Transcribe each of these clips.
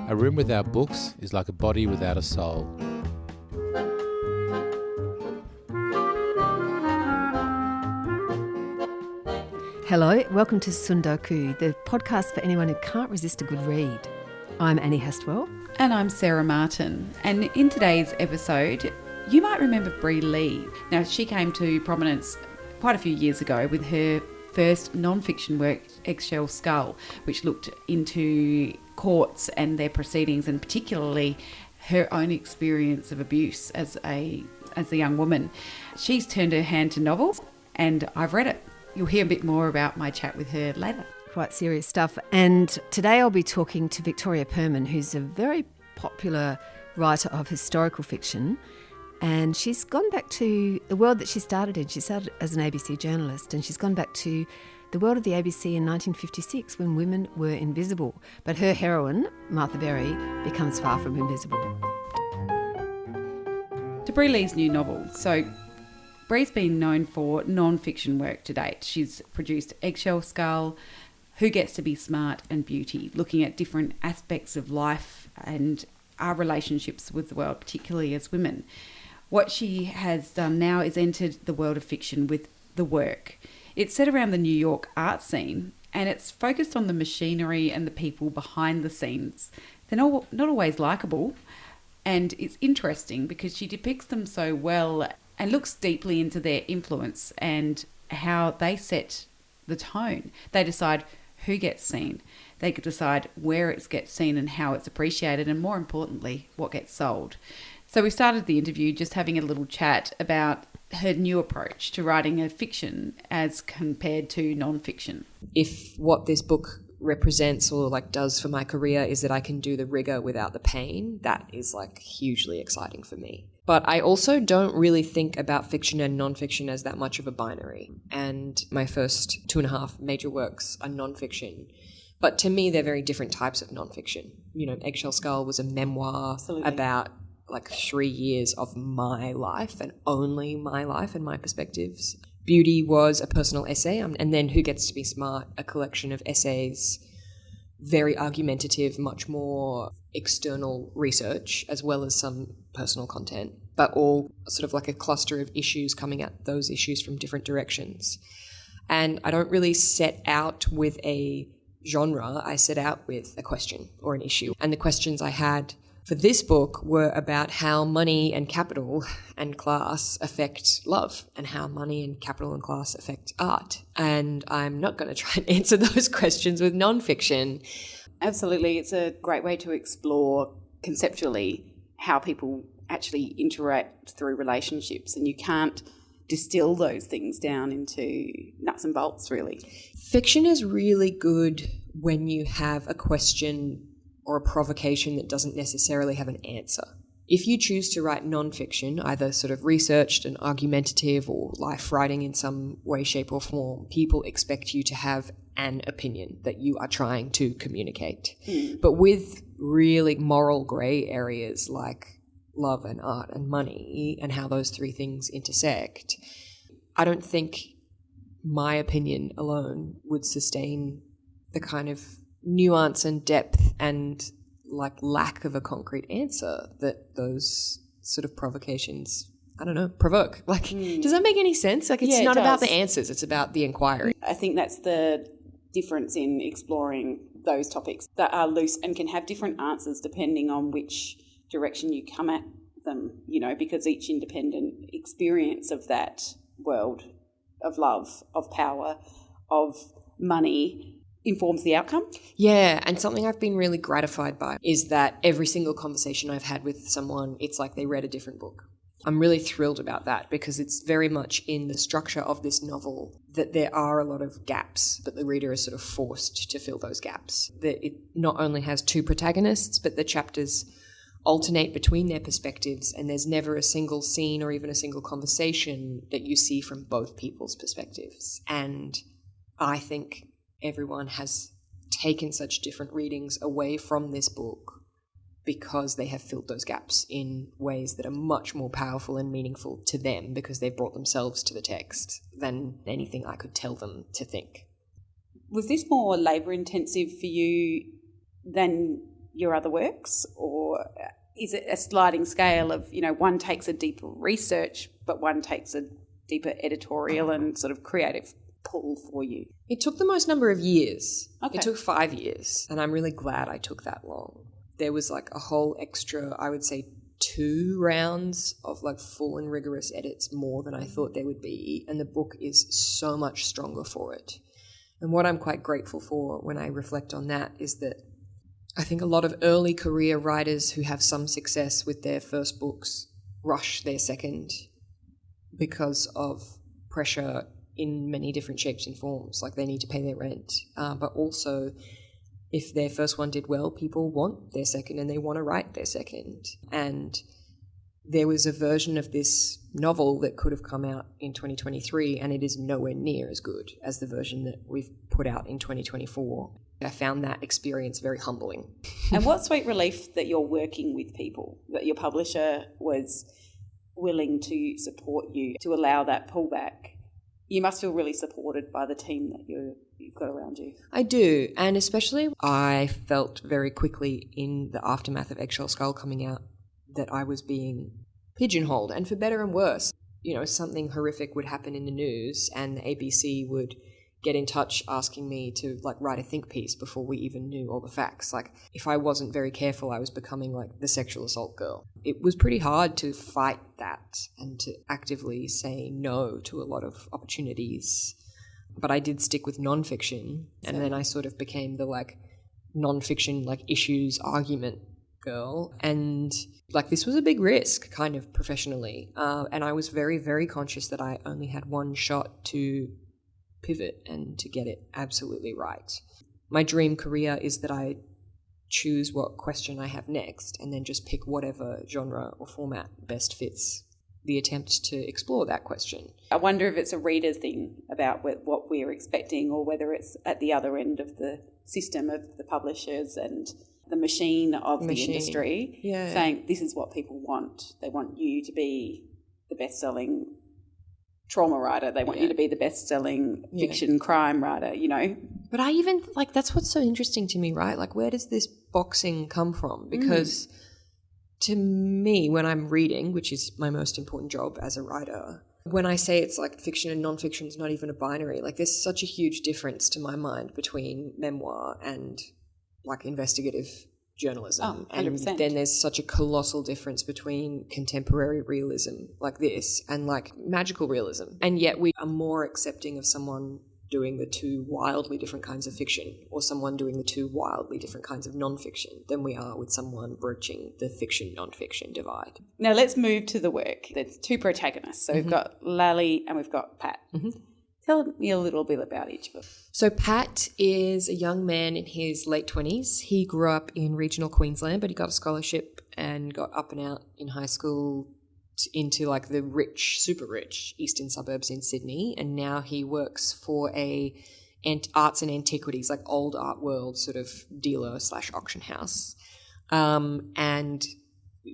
A room without books is like a body without a soul. Hello, welcome to Sundoku, the podcast for anyone who can't resist a good read. I'm Annie Hastwell. And I'm Sarah Martin. And in today's episode, you might remember Bri Lee. Now, she came to prominence quite a few years ago with her first non-fiction work, Eggshell Skull, which looked into courts and their proceedings, and particularly her own experience of abuse as a young woman. She's turned her hand to novels, and I've read it. You'll hear a bit more about my chat with her later. Quite serious stuff. And today I'll be talking to Victoria Purman, who's a very popular writer of historical fiction. And she's gone back to the world that she started in. She started as an ABC journalist, and she's gone back to the world of the ABC in 1956 when women were invisible. But her heroine, Martha Berry, becomes far from invisible. To Bri Lee's new novel. So Bri's been known for non-fiction work to date. She's produced Eggshell Skull, Who Gets to Be Smart and Beauty, looking at different aspects of life and our relationships with the world, particularly as women. What she has done now is entered the world of fiction with The Work. It's set around the New York art scene, and it's focused on the machinery and the people behind the scenes. They're not always likeable, and it's interesting because she depicts them so well and looks deeply into their influence and how they set the tone. They decide who gets seen. They could decide where it gets seen and how it's appreciated, and more importantly, what gets sold. So we started the interview just having a little chat about her new approach to writing a fiction as compared to non-fiction. If what this book represents or does for my career is that I can do the rigor without the pain, that is hugely exciting for me. But I also don't really think about fiction and non-fiction as that much of a binary. And my first 2.5 major works are non-fiction. But to me, they're very different types of non-fiction. Eggshell Skull was a memoir Absolutely. About 3 years of my life and only my life and my perspectives. Beauty was a personal essay, and then Who Gets to Be Smart, a collection of essays, very argumentative, much more external research, as well as some personal content, but all sort of like a cluster of issues coming at those issues from different directions. And I don't really set out with a genre, I set out with a question or an issue. And the questions I had for this book were about how money and capital and class affect love, and how money and capital and class affect art. And I'm not going to try and answer those questions with non-fiction. Absolutely. It's a great way to explore conceptually how people actually interact through relationships, and you can't distill those things down into nuts and bolts, really. Fiction is really good when you have a question or a provocation that doesn't necessarily have an answer. If you choose to write non-fiction, either sort of researched and argumentative or life writing in some way, shape or form, people expect you to have an opinion that you are trying to communicate. But with really moral grey areas like love and art and money and how those three things intersect, I don't think my opinion alone would sustain the kind of nuance and depth and lack of a concrete answer that those sort of provocations, provoke. Does that make any sense? It's not about the answers, it's about the inquiry. I think that's the difference in exploring those topics that are loose and can have different answers depending on which direction you come at them, because each independent experience of that world of love, of power, of money informs the outcome. Yeah, and something I've been really gratified by is that every single conversation I've had with someone, it's like they read a different book. I'm really thrilled about that because it's very much in the structure of this novel that there are a lot of gaps, but the reader is sort of forced to fill those gaps. That it not only has 2 protagonists, but the chapters alternate between their perspectives, and there's never a single scene or even a single conversation that you see from both people's perspectives. And I think everyone has taken such different readings away from this book because they have filled those gaps in ways that are much more powerful and meaningful to them because they've brought themselves to the text than anything I could tell them to think. Was this more labour intensive for you than your other works, or is it a sliding scale of, one takes a deeper research, but one takes a deeper editorial and sort of creative pull for you? It took the most number of years. Okay. It took 5 years, and I'm really glad I took that long. There was like a whole extra, I would say, 2 rounds of like full and rigorous edits more than I thought there would be, and the book is so much stronger for it. And what I'm quite grateful for when I reflect on that is that I think a lot of early career writers who have some success with their first books rush their second because of pressure in many different shapes and forms. Like, they need to pay their rent, but also if their first one did well, people want their second and they want to write their second. And there was a version of this novel that could have come out in 2023, and it is nowhere near as good as the version that we've put out in 2024. I found that experience very humbling. And what sweet relief that you're working with people, that your publisher was willing to support you, to allow that pullback. You must feel really supported by the team that you've got around you. I do, and especially I felt very quickly in the aftermath of Eggshell Skull coming out that I was being pigeonholed, and for better and worse. Something horrific would happen in the news and the ABC would get in touch asking me to like write a think piece before we even knew all the facts. Like, if I wasn't very careful, I was becoming like the sexual assault girl. It was pretty hard to fight that and to actively say no to a lot of opportunities. But I did stick with nonfiction, and then I sort of became the like nonfiction like issues argument girl. And like, this was a big risk kind of professionally. And I was very, very conscious that I only had one shot to pivot and to get it absolutely right. My dream career is that I choose what question I have next and then just pick whatever genre or format best fits the attempt to explore that question. I wonder if it's a reader's thing about what we're expecting, or whether it's at the other end of the system of the publishers and the machine of the industry, saying this is what people want. They want you to be the best-selling trauma writer. They want you to be the best-selling fiction crime writer, But I even, like, that's what's so interesting to me, right? Like, where does this boxing come from? Because to me, when I'm reading, which is my most important job as a writer, when I say it's like fiction and non-fiction is not even a binary, like, there's such a huge difference to my mind between memoir and like investigative journalism. 100%. And then there's such a colossal difference between contemporary realism like this and like magical realism. And yet we are more accepting of someone doing the 2 wildly different kinds of fiction, or someone doing the 2 wildly different kinds of non-fiction, than we are with someone broaching the fiction non-fiction divide. Now let's move to the work. There's 2 protagonists. So we've got Lally and we've got Pat. Tell me a little bit about each of them. So Pat is a young man in his late 20s. He grew up in regional Queensland, but he got a scholarship and got up and out in high school into like the rich, super rich eastern suburbs in Sydney. And now he works for a arts and antiquities, like old art world sort of dealer / auction house. And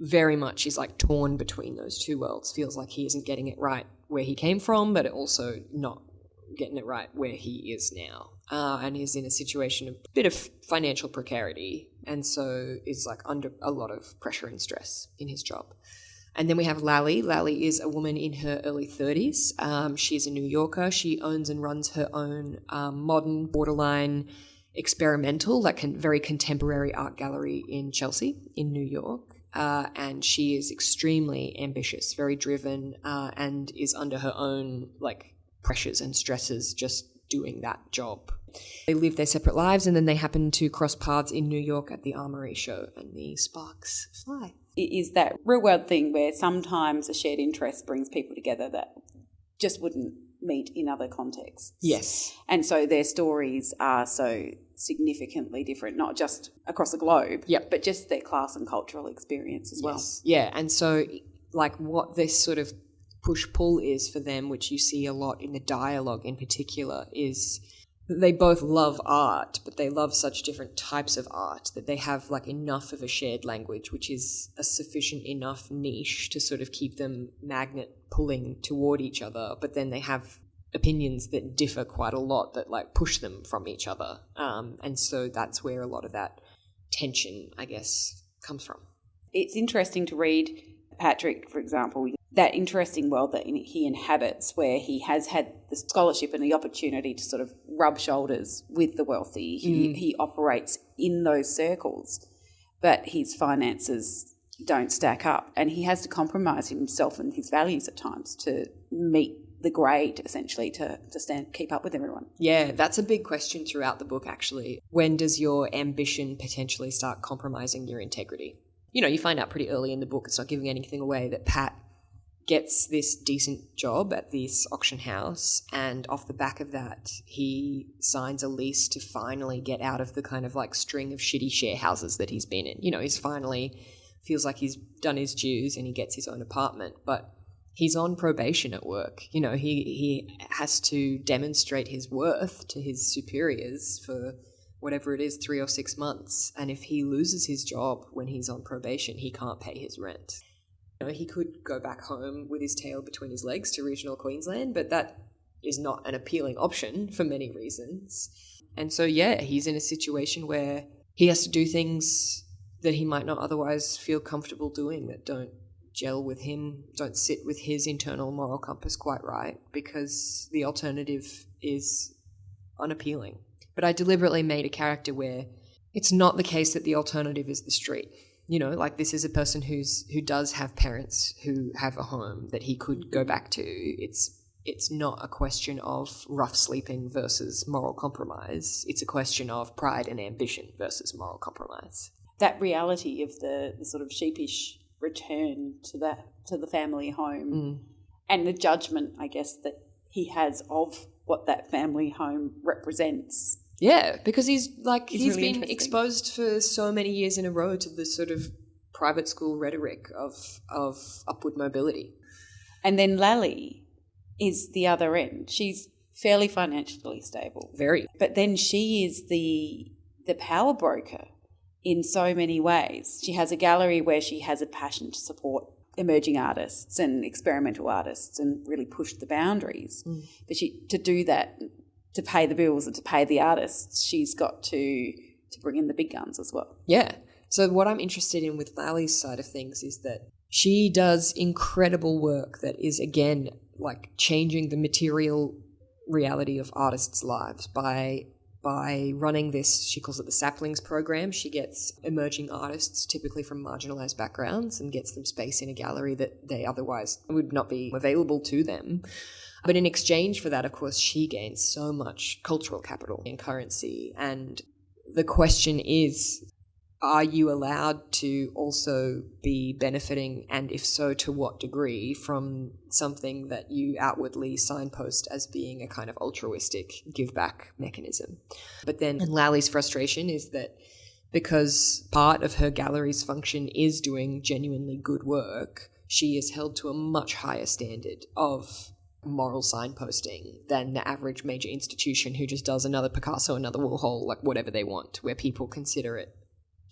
very much is like torn between those 2 worlds. Feels like he isn't getting it right where he came from, but also not getting it right where he is now, and he's in a situation of a bit of financial precarity, and so is like under a lot of pressure and stress in his job. And then we have Lally. Lally is a woman in her early 30s. She's a New Yorker. She owns and runs her own modern, borderline experimental, like very contemporary art gallery in Chelsea in New York. And she is extremely ambitious, very driven, and is under her own like pressures and stresses just doing that job. They live their separate lives, and then they happen to cross paths in New York at the Armory show, and the sparks fly. It is that real world thing where sometimes a shared interest brings people together that just wouldn't meet in other contexts. Yes. And so their stories are so significantly different, not just across the globe, but just their class and cultural experience as well. Yeah, and so like what this sort of push-pull is for them, which you see a lot in the dialogue in particular, is they both love art, but they love such different types of art that they have like enough of a shared language, which is a sufficient enough niche to sort of keep them magnet pulling toward each other, but then they have opinions that differ quite a lot that like push them from each other. And so that's where a lot of that tension, I guess, comes from. It's interesting to read Patrick, for example, that interesting world that he inhabits, where he has had the scholarship and the opportunity to sort of rub shoulders with the wealthy. He operates in those circles, but his finances don't stack up, and he has to compromise himself and his values at times to meet the grade, essentially, to keep up with everyone. Yeah, that's a big question throughout the book, actually. When does your ambition potentially start compromising your integrity? You know, you find out pretty early in the book, it's not giving anything away, that Pat gets this decent job at this auction house, and off the back of that, he signs a lease to finally get out of the kind of like string of shitty share houses that he's been in. You know, he's finally feels like he's done his dues and he gets his own apartment, but he's on probation at work. You know, he has to demonstrate his worth to his superiors for whatever it is, 3 or 6 months. And if he loses his job when he's on probation, he can't pay his rent. You know, he could go back home with his tail between his legs to regional Queensland, but that is not an appealing option for many reasons. And so, yeah, he's in a situation where he has to do things that he might not otherwise feel comfortable doing, that don't gel with him, don't sit with his internal moral compass quite right, because the alternative is unappealing. But I deliberately made a character where it's not the case that the alternative is the street. You know, like this is a person who does have parents who have a home that he could go back to. It's not a question of rough sleeping versus moral compromise. It's a question of pride and ambition versus moral compromise. That reality of the sort of sheepish return to the family home and the judgment, I guess, that he has of what that family home represents. Yeah, because he's really been exposed for so many years in a row to the sort of private school rhetoric of upward mobility. And then Lally is the other end. She's fairly financially stable. Very. But then she is the power broker in so many ways. She has a gallery where she has a passion to support emerging artists and experimental artists and really push the boundaries. But to do that, to pay the bills and to pay the artists, she's got to bring in the big guns as well. Yeah. So what I'm interested in with Lally's side of things is that she does incredible work that is, again, like changing the material reality of artists' lives by running this, she calls it the Saplings program. She gets emerging artists, typically from marginalised backgrounds, and gets them space in a gallery that they otherwise would not be available to them. But in exchange for that, of course, she gains so much cultural capital and currency. And the question is, are you allowed to also be benefiting, and if so, to what degree, from something that you outwardly signpost as being a kind of altruistic give-back mechanism? But then Lally's frustration is that because part of her gallery's function is doing genuinely good work, she is held to a much higher standard of moral signposting than the average major institution who just does another Picasso, another Warhol, like whatever they want, where people consider it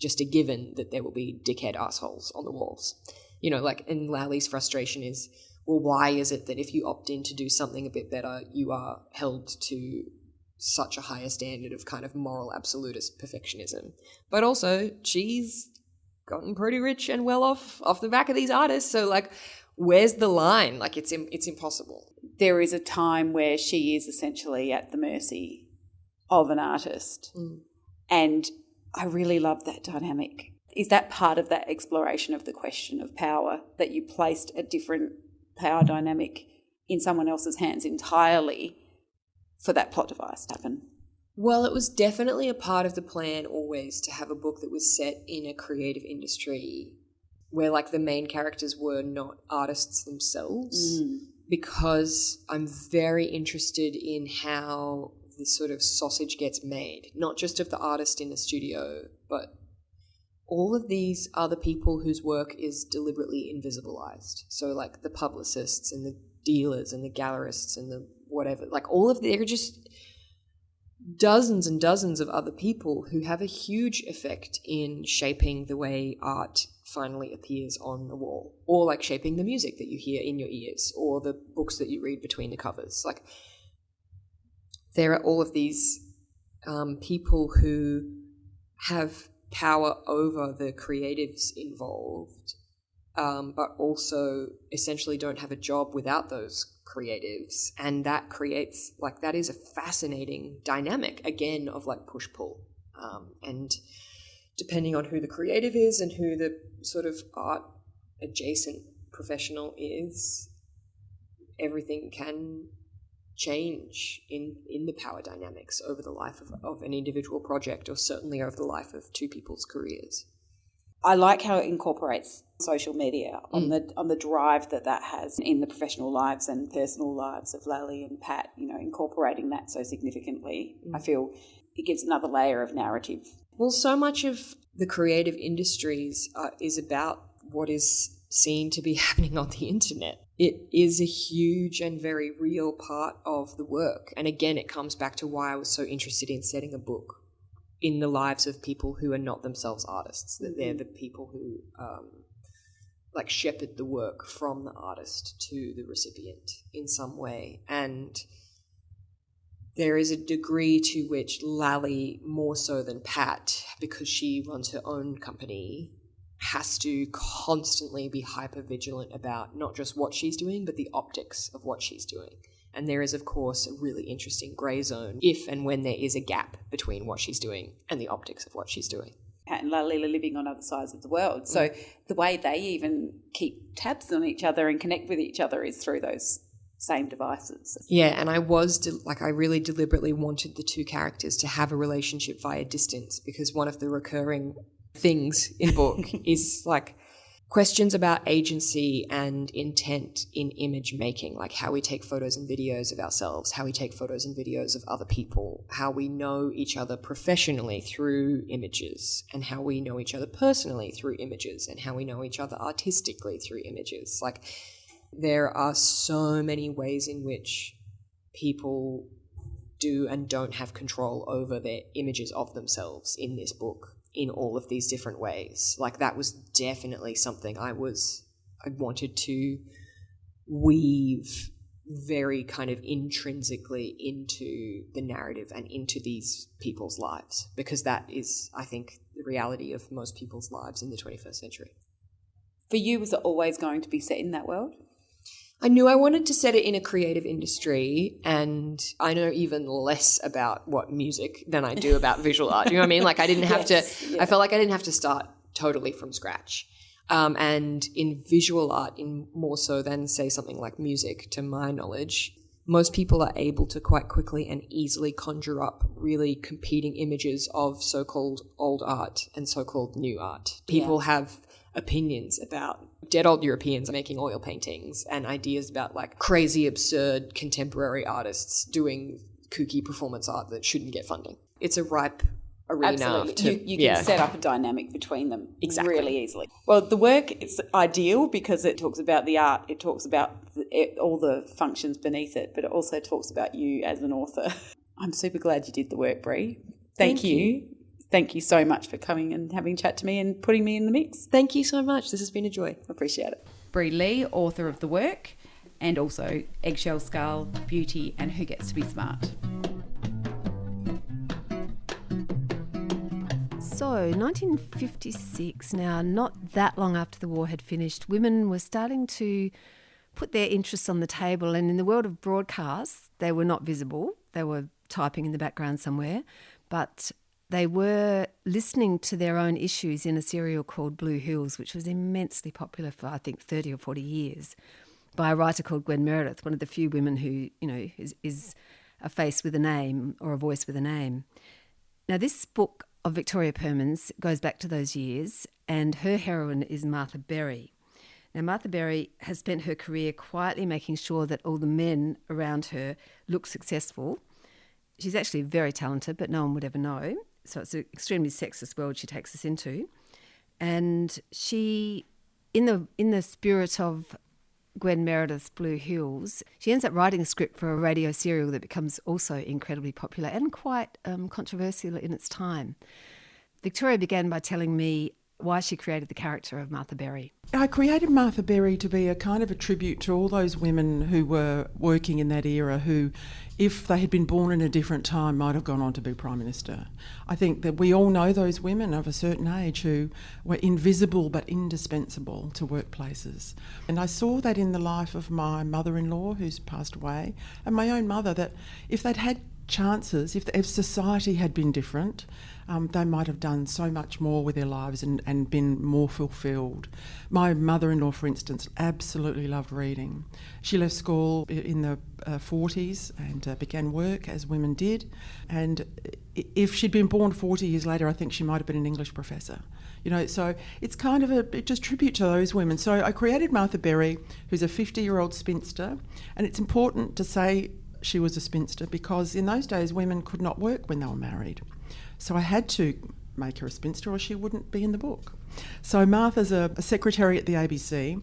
just a given that there will be dickhead assholes on the walls. You know, like, and Lally's frustration is, well, why is it that if you opt in to do something a bit better, you are held to such a higher standard of kind of moral absolutist perfectionism? But also, she's gotten pretty rich and well off the back of these artists, so like, where's the line? Like, it's impossible. There is a time where she is essentially at the mercy of an artist. And I really love that dynamic. Is that part of that exploration of the question of power, that you placed a different power dynamic in someone else's hands entirely for that plot device to happen? Well, it was definitely a part of the plan always to have a book that was set in a creative industry where like the main characters were not artists themselves, because I'm very interested in how this sort of sausage gets made, not just of the artist in the studio, but all of these other people whose work is deliberately invisibilized. So like the publicists and the dealers and the gallerists and the whatever, like all of they're just dozens and dozens of other people who have a huge effect in shaping the way art finally appears on the wall, or like shaping the music that you hear in your ears, or the books that you read between the covers. Like, there are all of these people who have power over the creatives involved, but also essentially don't have a job without those creatives. And that creates, like, that is a fascinating dynamic, again, of like push-pull. And depending on who the creative is and who the sort of art adjacent professional is, everything can change in the power dynamics over the life of an individual project, or certainly over the life of two people's careers. I like how it incorporates social media on the drive that has in the professional lives and personal lives of Lally and Pat, incorporating that so significantly. I feel it gives another layer of narrative. Well, so much of the creative industries is about what is seen to be happening on the internet. It is a huge and very real part of the work. And again, it comes back to why I was so interested in setting a book in the lives of people who are not themselves artists, that they're the people who shepherd the work from the artist to the recipient in some way. And there is a degree to which Lally, more so than Pat, because she runs her own company, has to constantly be hyper vigilant about not just what she's doing, but the optics of what she's doing. And there is, of course, a really interesting grey zone if and when there is a gap between what she's doing and the optics of what she's doing. Pat and Lally are living on other sides of the world. So the way they even keep tabs on each other and connect with each other is through those same devices. Yeah, and I really deliberately wanted the two characters to have a relationship via distance, because one of the recurring things in book is like questions about agency and intent in image making, like how we take photos and videos of ourselves, how we take photos and videos of other people, how we know each other professionally through images, and how we know each other personally through images, and how we know each other artistically through images. Like, there are so many ways in which people do and don't have control over their images of themselves in this book, in all of these different ways. Like, that was definitely something I wanted to weave very kind of intrinsically into the narrative and into these people's lives, because that is, I think, the reality of most people's lives in the 21st century. For you, was it always going to be set in that world? I knew I wanted to set it in a creative industry, and I know even less about music than I do about visual art. Do you know what I mean? Like, I didn't have I felt like I didn't have to start totally from scratch. And in visual art, in more so than, say, something like music, to my knowledge, most people are able to quite quickly and easily conjure up really competing images of so-called old art and so-called new art. People have opinions about dead old Europeans making oil paintings, and ideas about like crazy, absurd contemporary artists doing kooky performance art that shouldn't get funding. It's a ripe arena. Absolutely. You can set up a dynamic between them really easily. Well, the work is ideal because it talks about the art, it talks about all the functions beneath it, but it also talks about you as an author. I'm super glad you did the work, Bri. Thank you. Thank you so much for coming and having a chat to me and putting me in the mix. Thank you so much. This has been a joy. Appreciate it. Bri Lee, author of The Work, and also Eggshell Skull, Beauty, and Who Gets to Be Smart. So, 1956, now not that long after the war had finished, women were starting to put their interests on the table, and in the world of broadcasts, they were not visible. They were typing in the background somewhere, but they were listening to their own issues in a serial called Blue Hills, which was immensely popular for, I think, 30 or 40 years, by a writer called Gwen Meredith, one of the few women who, is a face with a name or a voice with a name. Now, this book of Victoria Purman's goes back to those years, and her heroine is Martha Berry. Now, Martha Berry has spent her career quietly making sure that all the men around her look successful. She's actually very talented, but no one would ever know. So it's an extremely sexist world she takes us into. And she, in the spirit of Gwen Meredith's Blue Hills, she ends up writing a script for a radio serial that becomes also incredibly popular and quite controversial in its time. Victoria began by telling me why she created the character of Martha Berry. I created Martha Berry to be a kind of a tribute to all those women who were working in that era who, if they had been born in a different time, might have gone on to be Prime Minister. I think that we all know those women of a certain age who were invisible but indispensable to workplaces. And I saw that in the life of my mother-in-law, who's passed away, and my own mother, that if they'd had chances, if society had been different, they might have done so much more with their lives and been more fulfilled. My mother-in-law, for instance, absolutely loved reading. She left school in the 40s and began work as women did. And if she'd been born 40 years later, I think she might have been an English professor. You know, so it's kind of a just tribute to those women. So I created Martha Berry, who's a 50-year-old spinster, and it's important to say she was a spinster because in those days women could not work when they were married. So I had to make her a spinster or she wouldn't be in the book. So Martha's a secretary at the ABC,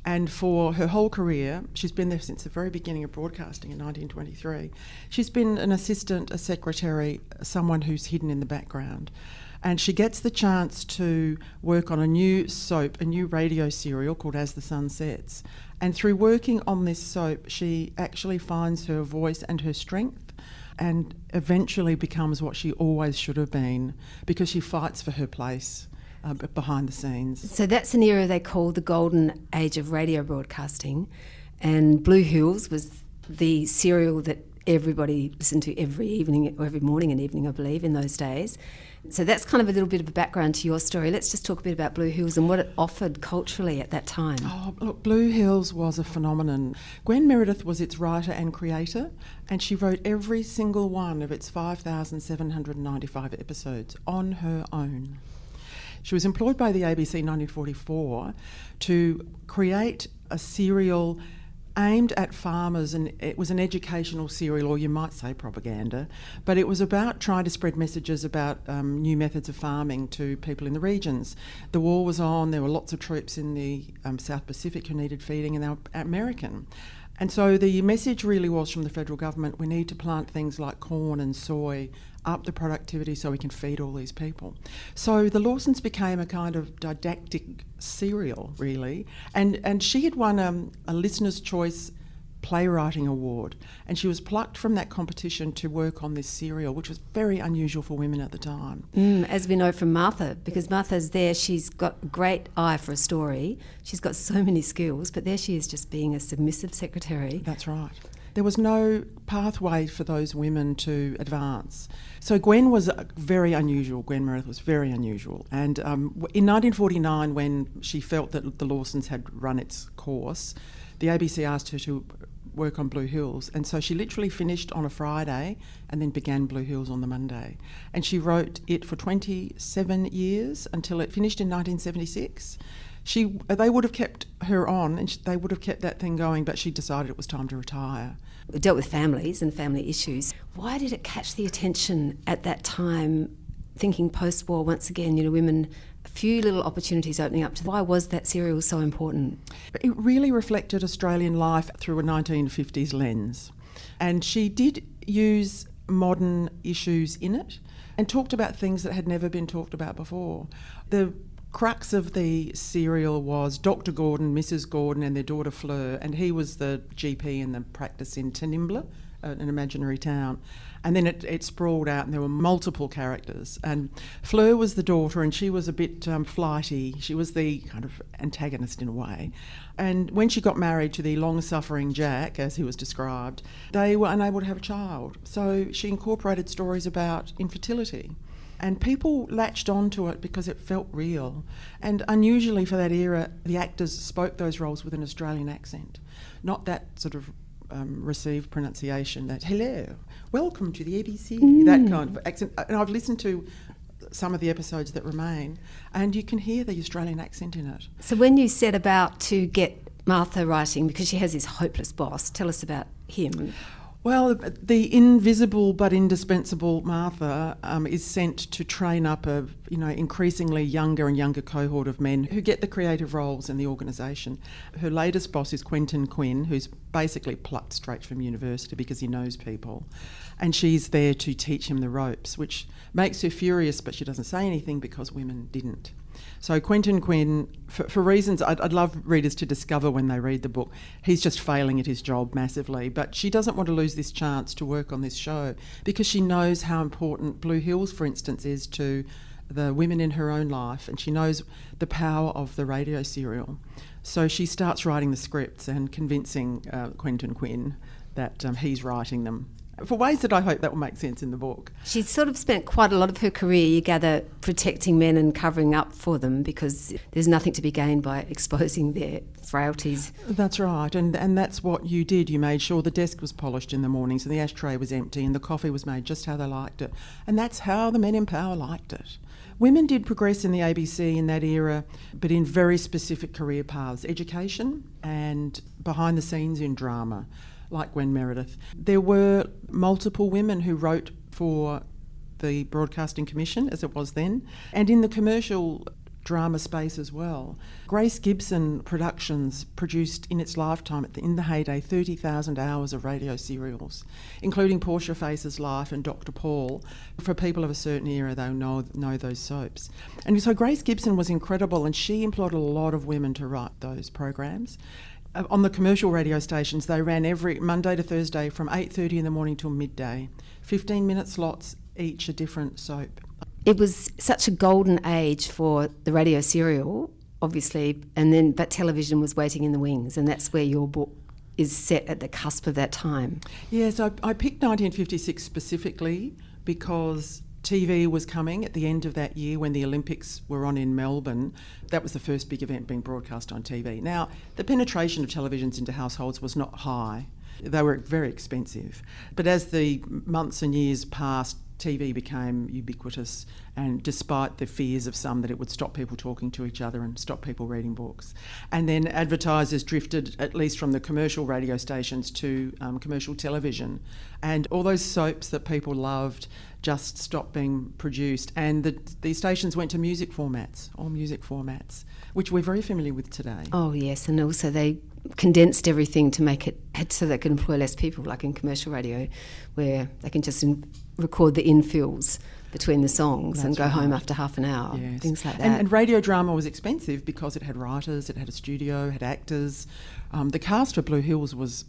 and for her whole career, she's been there since the very beginning of broadcasting in 1923, she's been an assistant, a secretary, someone who's hidden in the background. And she gets the chance to work on a new soap, a new radio serial called As the Sun Sets. And through working on this soap, she actually finds her voice and her strength and eventually becomes what she always should have been because she fights for her place behind the scenes. So that's an era they call the golden age of radio broadcasting, and Blue Hills was the serial that everybody listened to every evening or every morning and evening, I believe, in those days. So that's kind of a little bit of a background to your story. Let's just talk a bit about Blue Hills and what it offered culturally at that time. Oh, look, Blue Hills was a phenomenon. Gwen Meredith was its writer and creator, and she wrote every single one of its 5,795 episodes on her own. She was employed by the ABC in 1944 to create a serial aimed at farmers, and it was an educational serial, or you might say propaganda, but it was about trying to spread messages about new methods of farming to people in the regions. The war was on, there were lots of troops in the South Pacific who needed feeding, and they were American. And so the message really was from the federal government, we need to plant things like corn and soy, up the productivity so we can feed all these people. So the Lawsons became a kind of didactic serial, really. And she had won a Listener's Choice Playwriting Award, and she was plucked from that competition to work on this serial, which was very unusual for women at the time. As we know from Martha, because Martha's there, she's got a great eye for a story. She's got so many skills, but there she is just being a submissive secretary. That's right. There was no pathway for those women to advance. So Gwen was very unusual. Gwen Meredith was very unusual. And in 1949, when she felt that the Lawsons had run its course, the ABC asked her to work on Blue Hills. And so she literally finished on a Friday and then began Blue Hills on the Monday. And she wrote it for 27 years until it finished in 1976. They would have kept her on and they would have kept that thing going, but she decided it was time to retire. We dealt with families and family issues. Why did it catch the attention at that time, thinking post-war, once again, women, a few little opportunities opening up to them? Why was that serial so important? It really reflected Australian life through a 1950s lens. And she did use modern issues in it and talked about things that had never been talked about before. The crux of the serial was Dr. Gordon, Mrs. Gordon and their daughter Fleur, and he was the GP in the practice in Tanimbla, an imaginary town. And then it sprawled out and there were multiple characters. And Fleur was the daughter and she was a bit flighty. She was the kind of antagonist in a way. And when she got married to the long-suffering Jack, as he was described, they were unable to have a child. So she incorporated stories about infertility. And people latched onto it because it felt real. And unusually for that era, the actors spoke those roles with an Australian accent, not that sort of received pronunciation, that hello, welcome to the ABC, that kind of accent. And I've listened to some of the episodes that remain, and you can hear the Australian accent in it. So when you set about to get Martha writing, because she has this hopeless boss, tell us about him. Well, the invisible but indispensable Martha is sent to train up a increasingly younger and younger cohort of men who get the creative roles in the organisation. Her latest boss is Quentin Quinn, who's basically plucked straight from university because he knows people, and she's there to teach him the ropes, which makes her furious, but she doesn't say anything because women didn't. So Quentin Quinn, for reasons I'd love readers to discover when they read the book, he's just failing at his job massively. But she doesn't want to lose this chance to work on this show because she knows how important Blue Hills, for instance, is to the women in her own life, and she knows the power of the radio serial. So she starts writing the scripts and convincing Quentin Quinn that he's writing them for ways that I hope that will make sense in the book. She's sort of spent quite a lot of her career, you gather, protecting men and covering up for them because there's nothing to be gained by exposing their frailties. That's right, and that's what you did. You made sure the desk was polished in the mornings and the ashtray was empty and the coffee was made just how they liked it. And that's how the men in power liked it. Women did progress in the ABC in that era, but in very specific career paths, education and behind the scenes in drama, like Gwen Meredith. There were multiple women who wrote for the Broadcasting Commission, as it was then, and in the commercial drama space as well. Grace Gibson Productions produced in its lifetime, in the heyday, 30,000 hours of radio serials, including Portia Face's Life and Dr. Paul. For people of a certain era, they'll know those soaps. And so Grace Gibson was incredible, and she employed a lot of women to write those programs. On the commercial radio stations, they ran every Monday to Thursday from 8:30 in the morning till midday, 15-minute slots, each a different soap. It was such a golden age for the radio serial, obviously, but television was waiting in the wings, and that's where your book is set at the cusp of that time. Yes, I picked 1956 specifically because TV was coming at the end of that year when the Olympics were on in Melbourne. That was the first big event being broadcast on TV. Now, the penetration of televisions into households was not high. They were very expensive. But as the months and years passed, TV became ubiquitous, and despite the fears of some that it would stop people talking to each other and stop people reading books. And then advertisers drifted, at least from the commercial radio stations, to commercial television. And all those soaps that people loved just stopped being produced. And the stations went to music formats, all music formats, which we're very familiar with today. Oh, yes, and also they condensed everything to make it so they could employ less people, like in commercial radio, where they can just record the infills between the songs and go home after half an hour, things like that. And radio drama was expensive because it had writers, it had a studio, it had actors. The cast for Blue Hills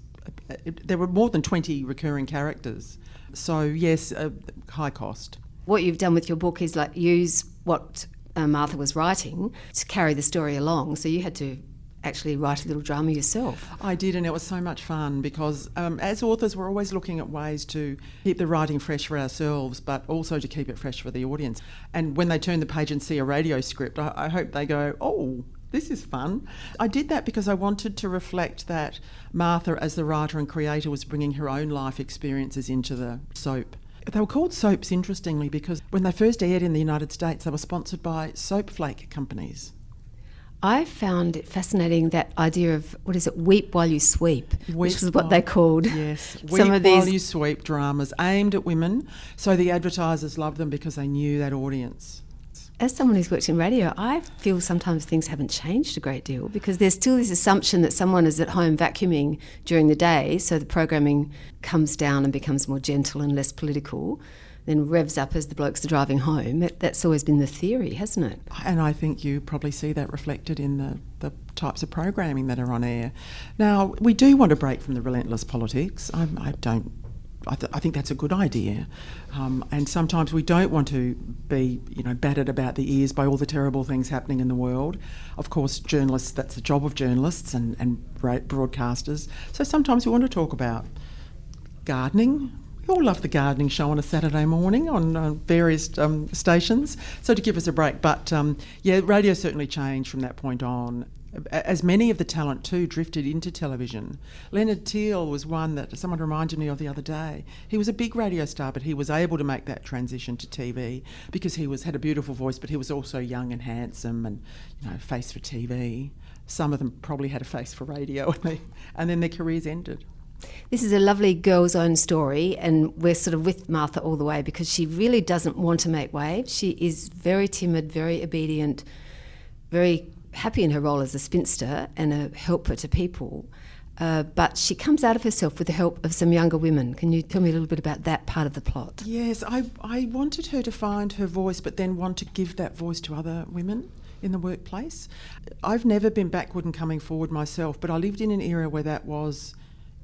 there were more than 20 recurring characters. So, yes, high cost. What you've done with your book is like use what Martha was writing to carry the story along. So you had to actually write a little drama yourself. I did, and it was so much fun because as authors we're always looking at ways to keep the writing fresh for ourselves but also to keep it fresh for the audience. And when they turn the page and see a radio script, I hope they go, oh, this is fun. I did that because I wanted to reflect that Martha, as the writer and creator, was bringing her own life experiences into the soap. They were called soaps, interestingly, because when they first aired in the United States, they were sponsored by soap flake companies. I found it fascinating, that idea of, weep while you sweep, which is what Weep they called. Yes, some weep of these while you sweep dramas aimed at women, so the advertisers loved them because they knew that audience. As someone who's worked in radio, I feel sometimes things haven't changed a great deal because there's still this assumption that someone is at home vacuuming during the day, so the programming comes down and becomes more gentle and less political, then revs up as the blokes are driving home. That's always been the theory, hasn't it? And I think you probably see that reflected in the types of programming that are on air. Now, we do want to break from the relentless politics. I think that's a good idea. And sometimes we don't want to be, battered about the ears by all the terrible things happening in the world. Of course, journalists, that's the job of journalists and broadcasters. So sometimes we want to talk about gardening. We all love the gardening show on a Saturday morning on various stations, so to give us a break. But radio certainly changed from that point on, as many of the talent too drifted into television. Leonard Teale was one that someone reminded me of the other day. He was a big radio star, but he was able to make that transition to TV because he had a beautiful voice, but he was also young and handsome and face for TV. Some of them probably had a face for radio, and then their careers ended. This is a lovely girl's own story, and we're sort of with Martha all the way because she really doesn't want to make waves. She is very timid, very obedient, very happy in her role as a spinster and a helper to people. But she comes out of herself with the help of some younger women. Can you tell me a little bit about that part of the plot? Yes, I wanted her to find her voice but then want to give that voice to other women in the workplace. I've never been backward and coming forward myself, but I lived in an era where that was,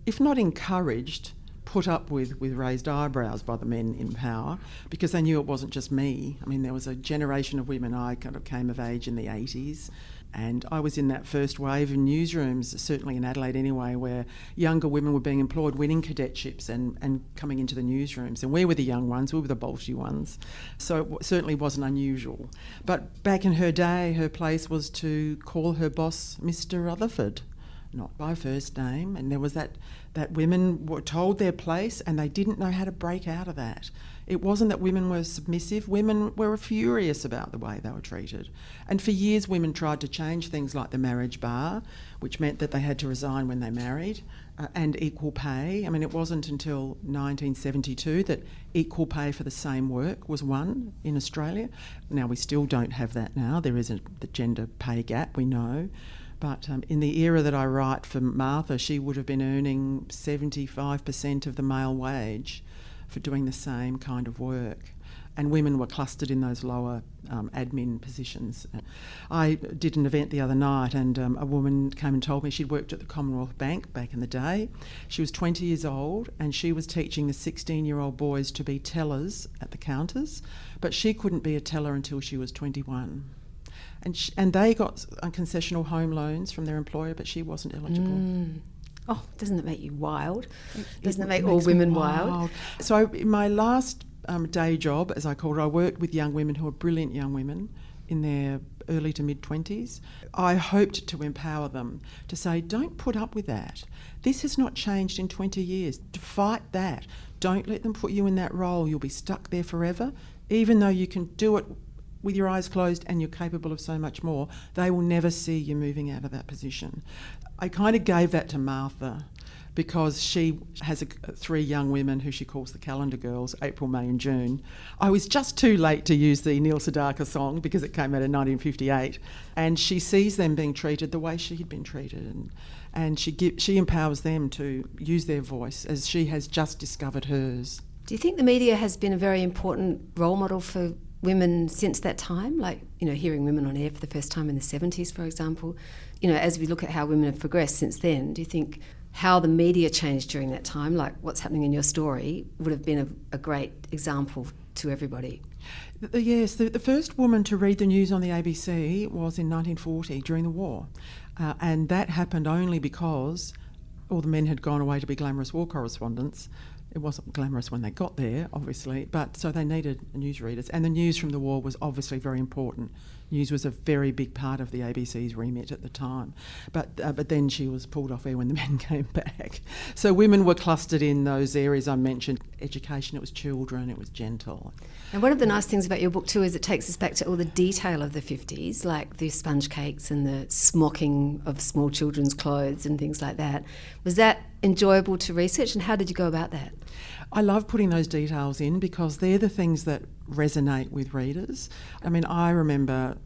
if not encouraged, put up with raised eyebrows by the men in power, because they knew it wasn't just me. I mean, there was a generation of women. I kind of came of age in the 80s, and I was in that first wave of newsrooms, certainly in Adelaide anyway, where younger women were being employed, winning cadetships and coming into the newsrooms. And we were the young ones, we were the bolshy ones. So it certainly wasn't unusual. But back in her day, her place was to call her boss Mr. Rutherford, not by first name. And there was that women were told their place and they didn't know how to break out of that. It wasn't that women were submissive. Women were furious about the way they were treated. And for years, women tried to change things like the marriage bar, which meant that they had to resign when they married, and equal pay. I mean, it wasn't until 1972 that equal pay for the same work was won in Australia. Now, we still don't have that now. There is the gender pay gap, we know. But in the era that I write for Martha, she would have been earning 75% of the male wage for doing the same kind of work. And women were clustered in those lower admin positions. I did an event the other night, and a woman came and told me she'd worked at the Commonwealth Bank back in the day. She was 20 years old and she was teaching the 16-year-old boys to be tellers at the counters, but she couldn't be a teller until she was 21. And they got concessional home loans from their employer, but she wasn't eligible. Oh, doesn't it make you wild? Doesn't it make all women wild? So in my last day job, as I called it, I worked with young women who are brilliant young women in their early to mid-20s. I hoped to empower them to say, don't put up with that. This has not changed in 20 years. To fight that. Don't let them put you in that role. You'll be stuck there forever. Even though you can do it with your eyes closed and you're capable of so much more, they will never see you moving out of that position. I kind of gave that to Martha because she has 3 young women who she calls the calendar girls, April, May and June. I was just too late to use the Neil Sedaka song because it came out in 1958, and she sees them being treated the way she had been treated, and she empowers them to use their voice as she has just discovered hers. Do you think the media has been a very important role model for women since that time? Like, hearing women on air for the first time in the 70s, for example. As we look at how women have progressed since then, do you think how the media changed during that time, like what's happening in your story, would have been a great example to everybody? Yes, the first woman to read the news on the ABC was in 1940 during the war. And that happened only because all the men had gone away to be glamorous war correspondents. It wasn't glamorous when they got there, obviously, but so they needed newsreaders. And the news from the war was obviously very important. News was a very big part of the ABC's remit at the time. But then she was pulled off air when the men came back. So women were clustered in those areas I mentioned. Education, it was children, it was gentle. And one of the nice things about your book too is it takes us back to all the detail of the 50s, like the sponge cakes and the smocking of small children's clothes and things like that. Was that enjoyable to research, and how did you go about that? I love putting those details in because they're the things that resonate with readers. I mean, I remember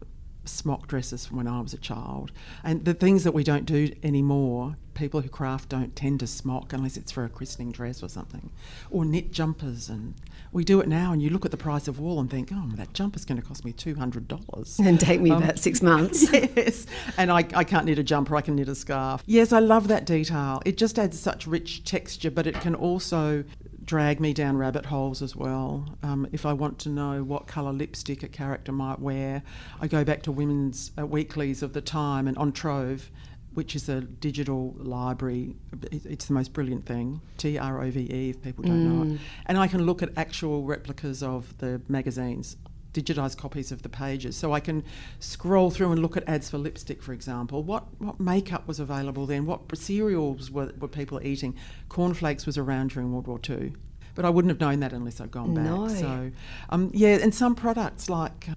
smock dresses from when I was a child, and the things that we don't do anymore, people who craft don't tend to smock unless it's for a christening dress or something, or knit jumpers, and we do it now and you look at the price of wool and think, oh, that jumper's going to cost me $200. And take me about 6 months. Yes, and I can't knit a jumper, I can knit a scarf. Yes, I love that detail. It just adds such rich texture, but it can also drag me down rabbit holes as well. If I want to know what colour lipstick a character might wear, I go back to women's weeklies of the time, and On Trove, which is a digital library. It's the most brilliant thing, Trove if people don't know it. And I can look at actual replicas of the magazines, digitised copies of the pages, so I can scroll through and look at ads for lipstick, for example. What makeup was available then? What cereals were people eating? Cornflakes was around during World War II, but I wouldn't have known that unless I'd gone back. No. So, and some products like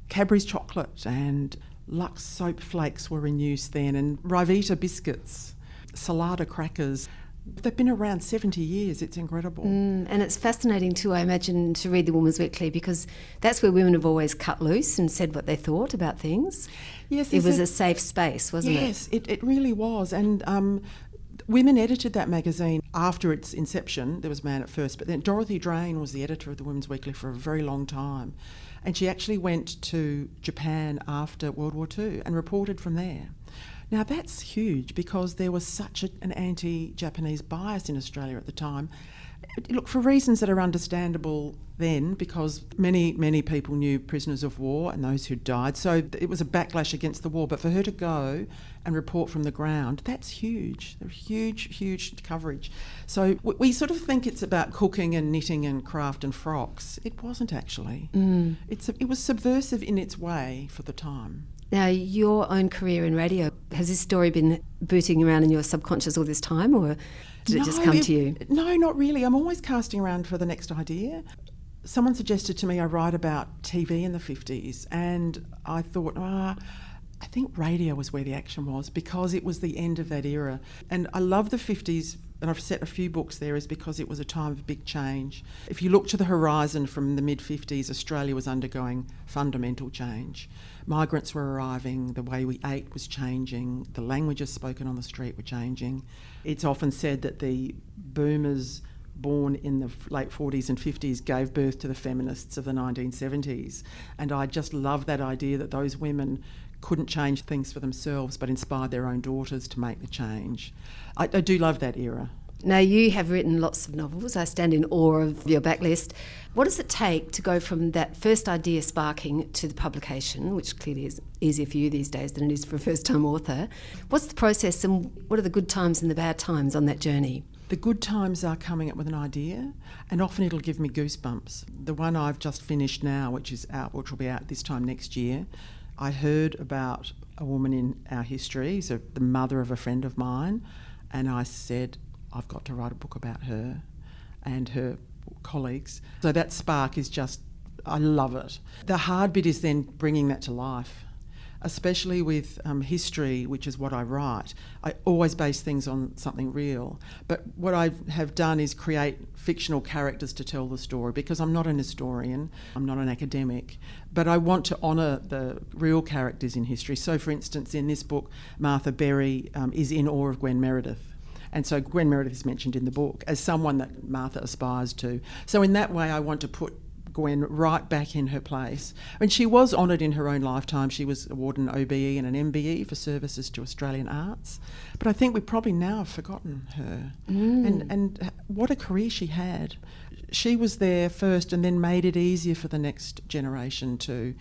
Cadbury's chocolate and Lux soap flakes were in use then, and Rivita biscuits, Salada crackers. They've been around 70 years. It's incredible. And it's fascinating too, I imagine, to read the Woman's Weekly, because that's where women have always cut loose and said what they thought about things. Yes, it was a safe space, wasn't it? Yes, it really was. And women edited that magazine after its inception. There was a man at first, but then Dorothy Drain was the editor of the Women's Weekly for a very long time. And she actually went to Japan after World War II and reported from there. Now that's huge because there was such an anti-Japanese bias in Australia at the time. Look, for reasons that are understandable then, because many people knew prisoners of war and those who died, so it was a backlash against the war. But for her to go and report from the ground, that's huge. There's huge coverage. So we sort of think it's about cooking and knitting and craft and frocks. It wasn't actually. It was subversive in its way for the time. Now, your own career in radio, has this story been booting around in your subconscious all this time, or did it just come to you? No, not really. I'm always casting around for the next idea. Someone suggested to me I write about TV in the 50s, and I thought, I think radio was where the action was because it was the end of that era. And I love the 50s, and I've set a few books there, is because it was a time of big change. If you look to the horizon from the mid-50s, Australia was undergoing fundamental change. Migrants were arriving, the way we ate was changing, the languages spoken on the street were changing. It's often said that the boomers born in the late 40s and 50s gave birth to the feminists of the 1970s. And I just love that idea that those women couldn't change things for themselves but inspired their own daughters to make the change. I do love that era. Now, you have written lots of novels. I stand in awe of your backlist. What does it take to go from that first idea sparking to the publication, which clearly is easier for you these days than it is for a first-time author? What's the process and what are the good times and the bad times on that journey? The good times are coming up with an idea, and often it'll give me goosebumps. The one I've just finished now, which will be out this time next year, I heard about a woman in our history, so the mother of a friend of mine, and I said, I've got to write a book about her and her colleagues. So that spark is just, I love it. The hard bit is then bringing that to life, especially with history, which is what I write. I always base things on something real. But what I have done is create fictional characters to tell the story, because I'm not an historian, I'm not an academic, but I want to honour the real characters in history. So, for instance, in this book, Martha Berry is in awe of Gwen Meredith. And so Gwen Meredith is mentioned in the book as someone that Martha aspires to. So in that way, I want to put Gwen right back in her place. I mean, she was honoured in her own lifetime. She was awarded an OBE and an MBE for services to Australian arts. But I think we probably now have forgotten her. And what a career she had. She was there first and then made it easier for the next generation to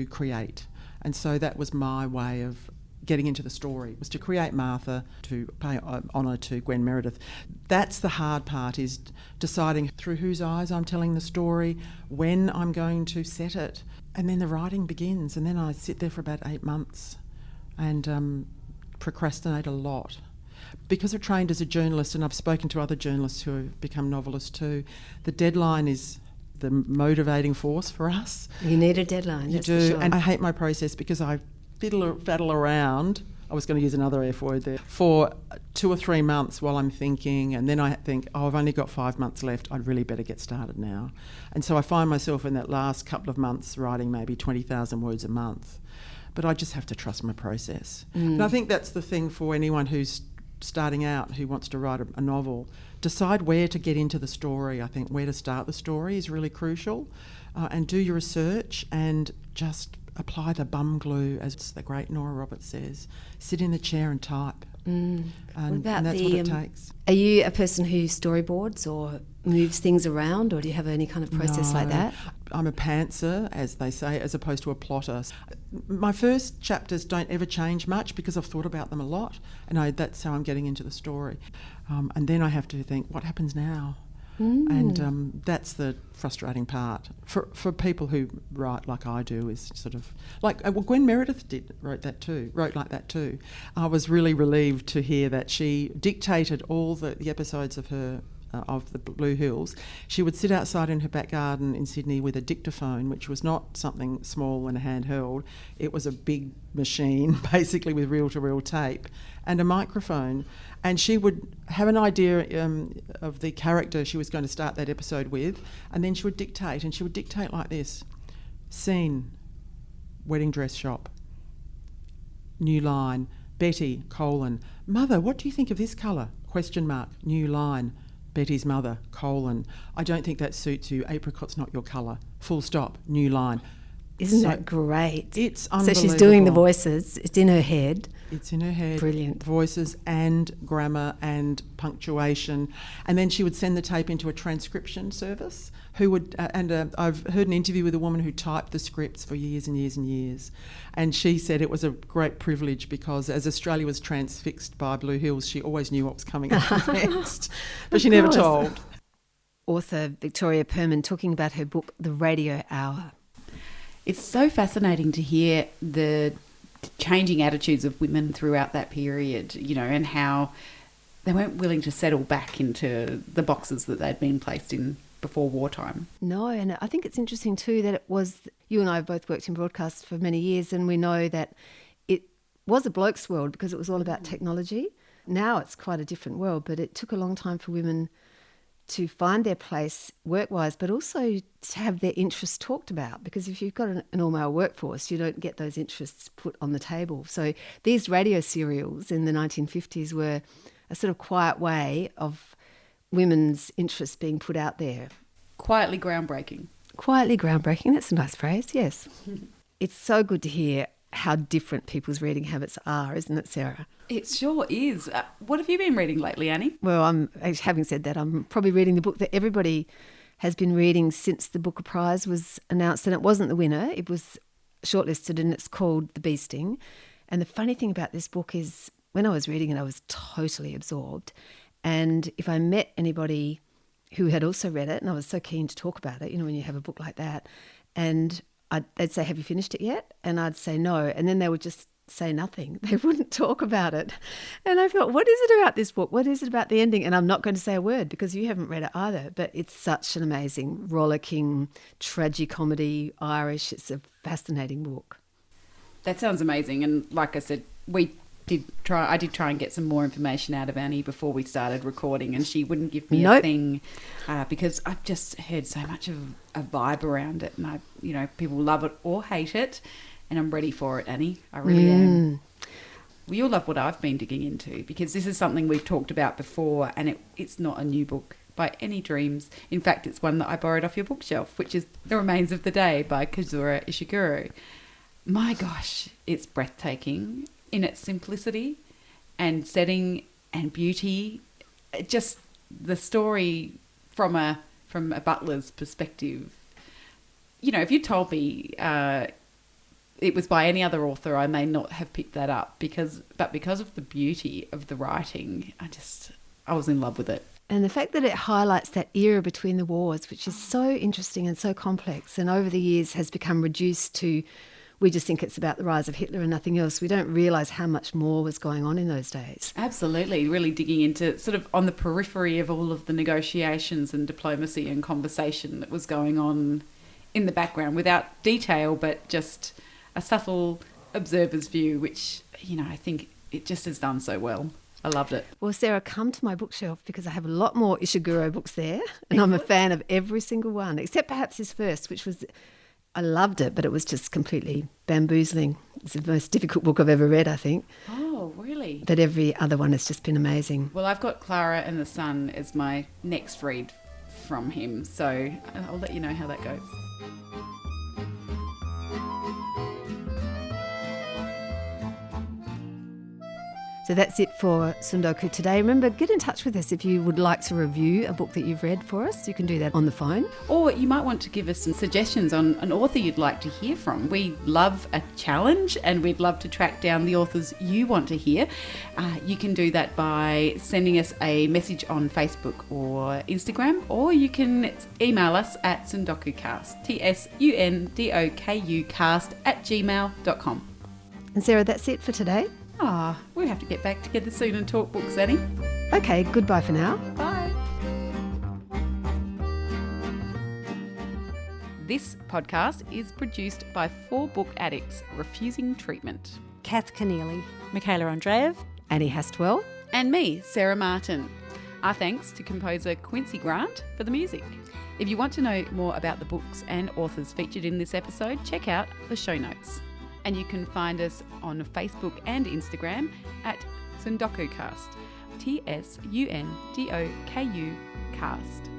create. And so that was my way of getting into the story, was to create Martha, to pay honour to Gwen Meredith. That's the hard part, is deciding through whose eyes I'm telling the story, when I'm going to set it. And then the writing begins, and then I sit there for about 8 months and procrastinate a lot. Because I've trained as a journalist, and I've spoken to other journalists who have become novelists too, the deadline is the motivating force for us. You need a deadline, You that's do, for sure. and I hate my process because I faddle around, I was going to use another F word there, for 2 or 3 months while I'm thinking, and then I think, I've only got 5 months left, I'd really better get started now. And so I find myself in that last couple of months writing maybe 20,000 words a month. But I just have to trust my process. And I think that's the thing for anyone who's starting out, who wants to write a novel. Decide where to get into the story. I think where to start the story is really crucial. And do your research and just apply the bum glue, as the great Nora Roberts says. Sit in the chair and type. And that's what it takes. Are you a person who storyboards or moves things around, or do you have any kind of process like that? I'm a pantser, as they say, as opposed to a plotter. My first chapters don't ever change much because I've thought about them a lot, and that's how I'm getting into the story. And then I have to think, what happens now? And that's the frustrating part for people who write like I do, is sort of like Gwen Meredith wrote like that too. I was really relieved to hear that she dictated all the episodes of her of the Blue Hills. She would sit outside in her back garden in Sydney with a dictaphone, which was not something small and handheld. It was a big machine, basically with reel-to-reel tape and a microphone. And she would have an idea of the character she was going to start that episode with, and then she would dictate, and she would dictate like this. Scene, wedding dress shop. New line, Betty, : Mother, what do you think of this colour? ? New line, Betty's mother, : I don't think that suits you. Apricot's not your colour. Full stop, new line. Isn't So that great? It's So unbelievable. she's doing the voices. It's in her head. It's in her head. Brilliant. Voices and grammar and punctuation. And then she would send the tape into a transcription service who would, I've heard an interview with a woman who typed the scripts for years and years and years. And she said it was a great privilege because as Australia was transfixed by Blue Hills, she always knew what was coming up next. But she never told. Author Victoria Purman talking about her book, The Radio Hour. It's so fascinating to hear the changing attitudes of women throughout that period, you know, and how they weren't willing to settle back into the boxes that they'd been placed in before wartime. No, and I think it's interesting too that it was, you and I have both worked in broadcast for many years, and we know that it was a bloke's world because it was all about technology. Now it's quite a different world, but it took a long time for women to find their place work-wise, but also to have their interests talked about, because if you've got an all-male workforce, you don't get those interests put on the table. So these radio serials in the 1950s were a sort of quiet way of women's interests being put out there. Quietly groundbreaking. Quietly groundbreaking, that's a nice phrase, yes. It's so good to hear how different people's reading habits are, isn't it, Sarah? It sure is. What have you been reading lately, Annie? Well, having said that, I'm probably reading the book that everybody has been reading since the Booker Prize was announced, and it wasn't the winner. It was shortlisted, and it's called The Bee Sting. And the funny thing about this book is when I was reading it, I was totally absorbed. And if I met anybody who had also read it, and I was so keen to talk about it, you know, when you have a book like that, and they'd say, have you finished it yet? And I'd say no. And then they would just say nothing. They wouldn't talk about it. And I thought, what is it about this book? What is it about the ending? And I'm not going to say a word because you haven't read it either. But it's such an amazing, rollicking, tragicomedy, Irish. It's a fascinating book. That sounds amazing. And like I said, I did try and get some more information out of Annie before we started recording, and she wouldn't give me a thing because I've just heard so much of a vibe around it, and people love it or hate it, and I'm ready for it, Annie. I really am. Well, you'll love what I've been digging into because this is something we've talked about before, and it's not a new book by any dreams. In fact, it's one that I borrowed off your bookshelf, which is The Remains of the Day by Kazuo Ishiguro. My gosh, it's breathtaking in its simplicity and setting and beauty. Just the story from a butler's perspective. You know, if you told me it was by any other author, I may not have picked that up but because of the beauty of the writing, I was in love with it. And the fact that it highlights that era between the wars, which is so interesting and so complex, and over the years has become reduced to, we just think it's about the rise of Hitler and nothing else. We don't realise how much more was going on in those days. Absolutely, really digging into sort of on the periphery of all of the negotiations and diplomacy and conversation that was going on in the background without detail, but just a subtle observer's view, which, I think it just has done so well. I loved it. Well, Sarah, come to my bookshelf because I have a lot more Ishiguro books there, and I'm a fan of every single one, except perhaps his first, which was, I loved it, but it was just completely bamboozling. It's the most difficult book I've ever read, I think. Oh, really? But every other one has just been amazing. Well, I've got Clara and the Sun as my next read from him, so I'll let you know how that goes. So that's it for Sundoku today. Remember, get in touch with us if you would like to review a book that you've read for us. You can do that on the phone. Or you might want to give us some suggestions on an author you'd like to hear from. We love a challenge and we'd love to track down the authors you want to hear. You can do that by sending us a message on Facebook or Instagram, or you can email us at sundokukast, tsundokukast@gmail.com. And Sarah, that's it for today. We have to get back together soon and talk books, Annie. Okay, goodbye for now. Bye. This podcast is produced by 4 book addicts refusing treatment. Kath Keneally, Michaela Andreev, Annie Hastwell. And me, Sarah Martin. Our thanks to composer Quincy Grant for the music. If you want to know more about the books and authors featured in this episode, check out the show notes. And you can find us on Facebook and Instagram at Sundokukast, TSUNDOKU cast.